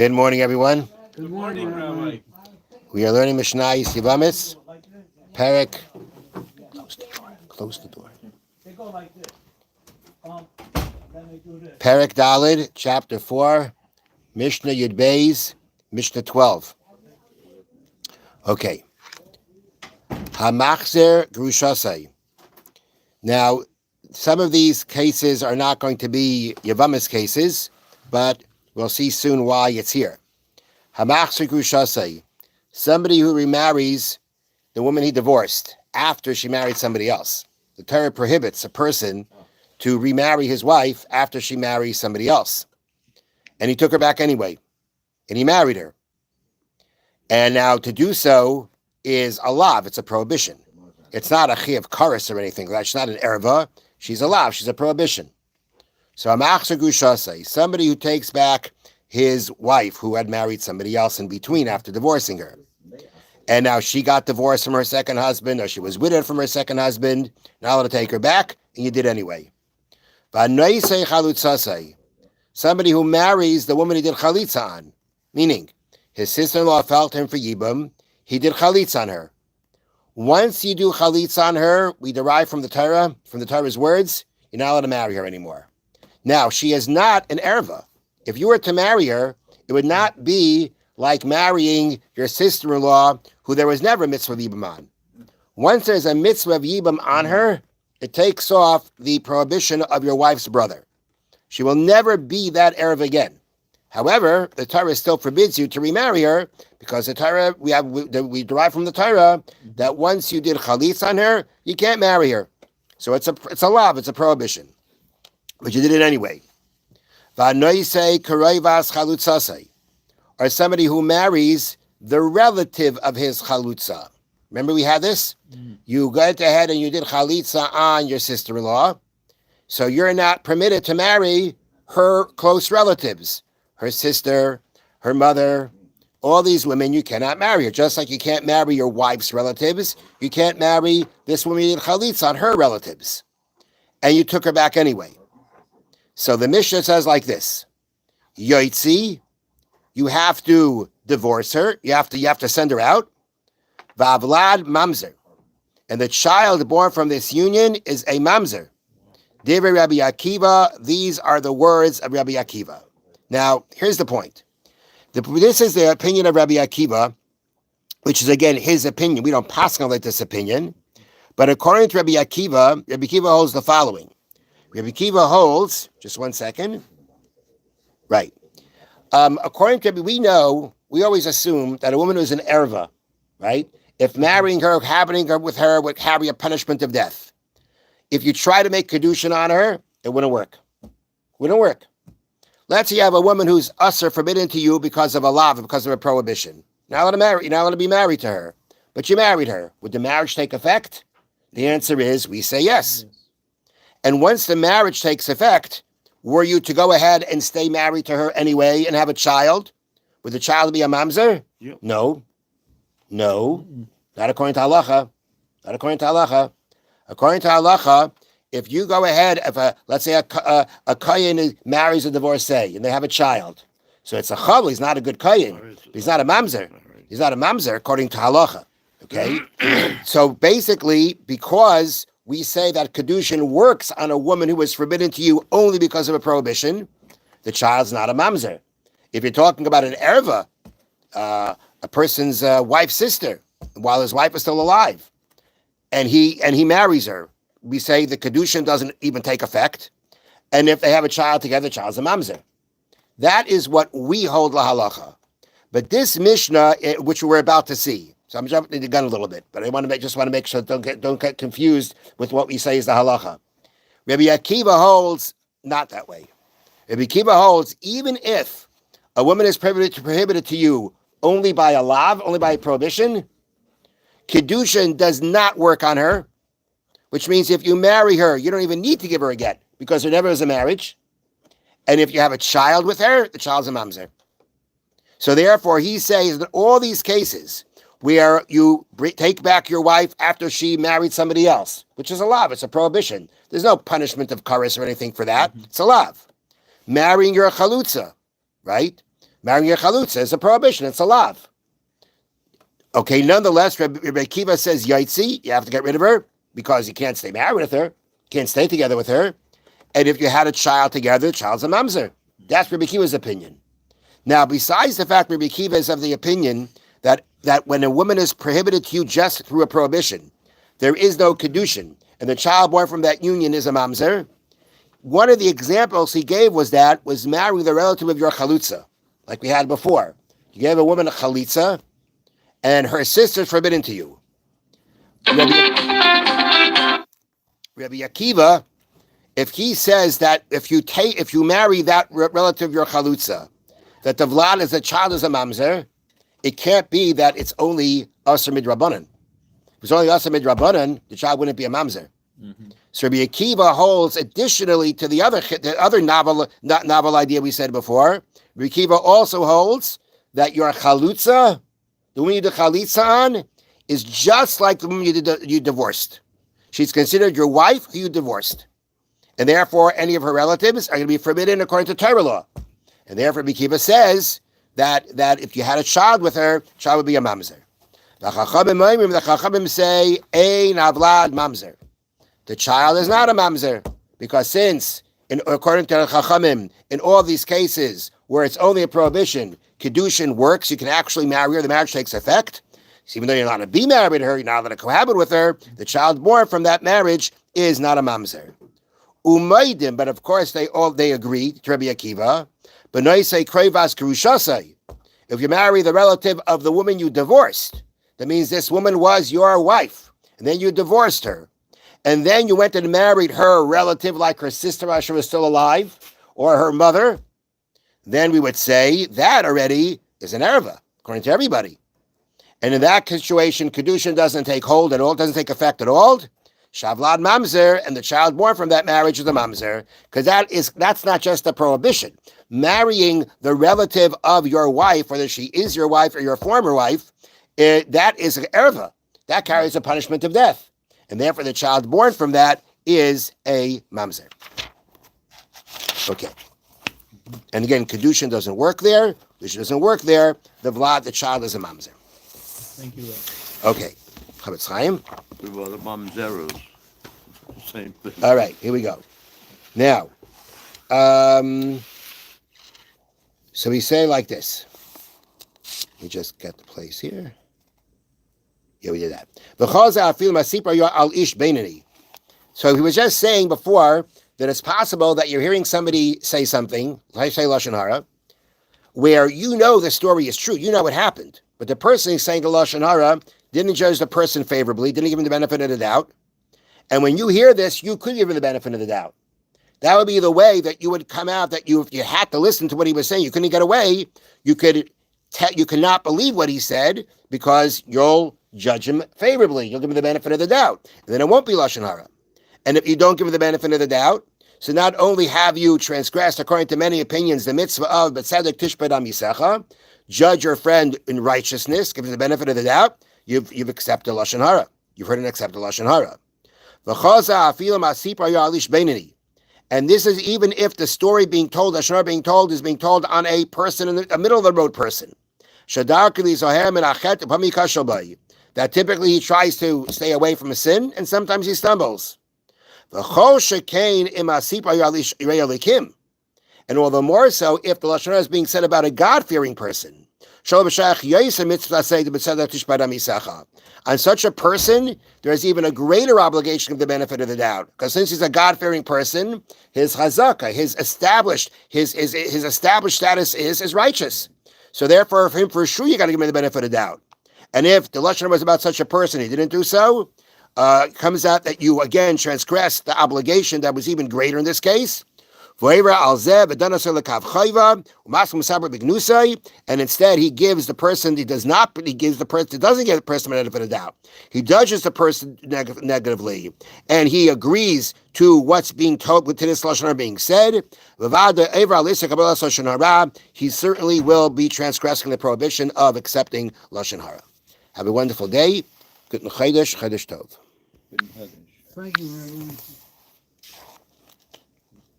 Good morning, everyone. Good morning, Rabbi. We are learning Mishna Yevamos, Perek. Close the door. Close the door. They go like this. Then they do this. Perek Dalid, chapter 4, Mishnah Yud Beis, Mishnah 12. Okay. Hamachzer Grushasai. Now, some of these cases are not going to be Yevamos cases, but we'll see soon why it's here. Hamachzer Grushasai. Somebody who remarries the woman he divorced after she married somebody else. The Torah prohibits a person to remarry his wife after she marries somebody else. And he took her back anyway. And he married her. And now to do so is a lav. It's a prohibition. It's not a chi of karis or anything. She's not an erva. She's a lav. She's a prohibition. So amachzer gushasei, somebody who takes back his wife who had married somebody else in between after divorcing her. And now she got divorced from her second husband, or she was widowed from her second husband. Now allowed to take her back, and you did anyway. Somebody who marries the woman he did chalitza on, meaning his sister-in-law felt him for yibum, he did chalitza on her. Once you do chalitza on her, we derive from the Torah's words, you're not allowed to marry her anymore. Now, she is not an erva. If you were to marry her, it would not be like marrying your sister-in-law who there was never a mitzvah of yibum on. Once there's a mitzvah of yibum on her, it takes off the prohibition of your wife's brother. She will never be that erva again. However, the Torah still forbids you to remarry her because the Torah we derive from the Torah that once you did chalitz on her, you can't marry her. So it's a lav, it's a prohibition, but you did it anyway. Or somebody who marries the relative of his chalutza. Remember we had this? You went ahead and you did chalitza on your sister-in-law, so you're not permitted to marry her close relatives. Her sister, her mother, all these women, you cannot marry her. Just like you can't marry your wife's relatives, you can't marry this woman you did chalitza on her relatives. And you took her back anyway. So the Mishnah says like this: Yoitzi, you have to divorce her. You have to send her out. Vavlad mamzer, and the child born from this union is a mamzer. Divrei Rabbi Akiva. These are the words of Rabbi Akiva. Now, here's the point. This is the opinion of Rabbi Akiva, which is again his opinion. We don't pass on like this opinion, but according to Rabbi Akiva holds the following. Rabbi Akiva holds, just one second. Right. According to Rabbi, we always assume that a woman who's an erva, right? If marrying her, habiting her with her would carry a punishment of death. If you try to make kedushin on her, it wouldn't work. Wouldn't work. Let's say you have a woman who's usher, forbidden to you because of a lav, because of a prohibition. You're not allowed to be married to her, but you married her. Would the marriage take effect? The answer is, we say yes. And once the marriage takes effect, were you to go ahead and stay married to her anyway and have a child? Would the child be a mamzer? Yep. No. Not according to halacha. Not according to halacha. According to halacha, if you go ahead, let's say a kohen marries a divorcee and they have a child, so it's a chavl. He's not a good kohen. He's not a mamzer. He's not a mamzer according to halacha. Okay, so basically, because we say that kedushin works on a woman who was forbidden to you only because of a prohibition, the child's not a mamzer. If you're talking about an erva, a person's wife's sister, while his wife is still alive, and he marries her, we say the kedushin doesn't even take effect. And if they have a child together, the child's a mamzer. That is what we hold la halacha. But this Mishnah, which we're about to see, so I'm jumping the gun a little bit, but I just want to make sure don't get confused with what we say is the halacha. Rabbi Akiva holds not that way. Rabbi Akiva holds even if a woman is prohibited to you only by a lav, only by a prohibition, kedushin does not work on her. Which means if you marry her, you don't even need to give her a get because there never is a marriage. And if you have a child with her, the child's a mamzer. So therefore, he says that all these cases where you take back your wife after she married somebody else, which is a lav, it's a prohibition. There's no punishment of karis or anything for that. It's a lav. Marrying your chalutza, right? Marrying your chalutza is a prohibition. It's a lav. Okay, nonetheless, Rabbi Akiva says, Yaitzi, you have to get rid of her because you can't stay married with her, can't stay together with her. And if you had a child together, the child's a mamzer. That's Rabbi Akiva's opinion. Now, besides the fact Rabbi Akiva is of the opinion that when a woman is prohibited to you just through a prohibition, there is no kedushin, and the child born from that union is a mamzer, one of the examples he gave was marrying the relative of your chalutza, like we had before. You gave a woman a chalitza, and her sister is forbidden to you. Rabbi Akiva, if he says that if you marry that relative of your chalutza, that the vlad as a child is a mamzer, it can't be that it's only aser midrabanan. If it's only aser midrabanan, the child wouldn't be a mamzer. Mm-hmm. So Rabbi Akiva holds, additionally to the other novel idea we said before, Rabbi Akiva also holds that your chalutza, the woman you did chalitza on, is just like the woman you divorced. She's considered your wife who you divorced. And therefore, any of her relatives are going to be forbidden according to Torah law. And therefore, Rabbi Akiva says that if you had a child with her, the child would be a mamzer. The Chachamim say, Ein avlad mamzer. The child is not a mamzer, because since, according to the Chachamim, in all these cases where it's only a prohibition, kedushin works, you can actually marry her, the marriage takes effect. So even though you're not allowed to be married to her, you're not allowed to cohabit with her, the child born from that marriage is not a mamzer. Umaydim, but of course they agree to Rabbi Akiva. But noisei krevas kerushasei. If you marry the relative of the woman you divorced, that means this woman was your wife, and then you divorced her, and then you went and married her relative, like her sister while she was still alive, or her mother, then we would say that already is an erva, according to everybody. And in that situation, kedushin doesn't take hold at all, doesn't take effect at all. Shavlad mamzer, and the child born from that marriage is a mamzer, because that's not just a prohibition. Marrying the relative of your wife, whether she is your wife or your former wife, that is an erva. That carries a punishment of death. And therefore the child born from that is a mamzer. Okay. And again, kedushin doesn't work there. Kedushin doesn't work there. The child is a mamzer. Thank you. Okay. Chofetz Chaim. Well, the mamzeros, same thing. All right, here we go. Now, so we say like this. We just get the place here. Yeah, we did that. So he was just saying before that it's possible that you're hearing somebody say something, like say Lashon Hara, where you know the story is true, you know what happened, but the person is saying the Lashon Hara didn't judge the person favorably, didn't give him the benefit of the doubt. And when you hear this, you could give him the benefit of the doubt. That would be the way that you would come out, that if you had to listen to what he was saying, you couldn't get away. You could not believe what he said because you'll judge him favorably. You'll give him the benefit of the doubt. And then it won't be Lashon Hara. And if you don't give him the benefit of the doubt, so not only have you transgressed, according to many opinions, the mitzvah of B'tzedek Tishbed Amisecha, judge your friend in righteousness, give him the benefit of the doubt, you've accepted Lashon Hara. You've heard and accepted Lashon Hara. And this is even if the story being told, Lashon Hara being told, is being told on a person, a middle of the road person. That typically he tries to stay away from a sin, and sometimes he stumbles. And all the more so if the Lashon Hara is being said about a God-fearing person. On such a person, there is even a greater obligation of the benefit of the doubt. Because since he's a God-fearing person, his chazaka, his established status is righteous. So therefore, for him, for sure, you got to give him the benefit of the doubt. And if the Lashon Hara was about such a person, he didn't do so, it comes out that you, again, transgressed the obligation that was even greater in this case. And instead, he gives the person, doesn't give the person benefit of doubt. He judges the person negatively, and he agrees to what's being told, to this Lashon Hara being said. He certainly will be transgressing the prohibition of accepting Lashon Hara. Have a wonderful day. Good Chodesh Tov. Thank you very much.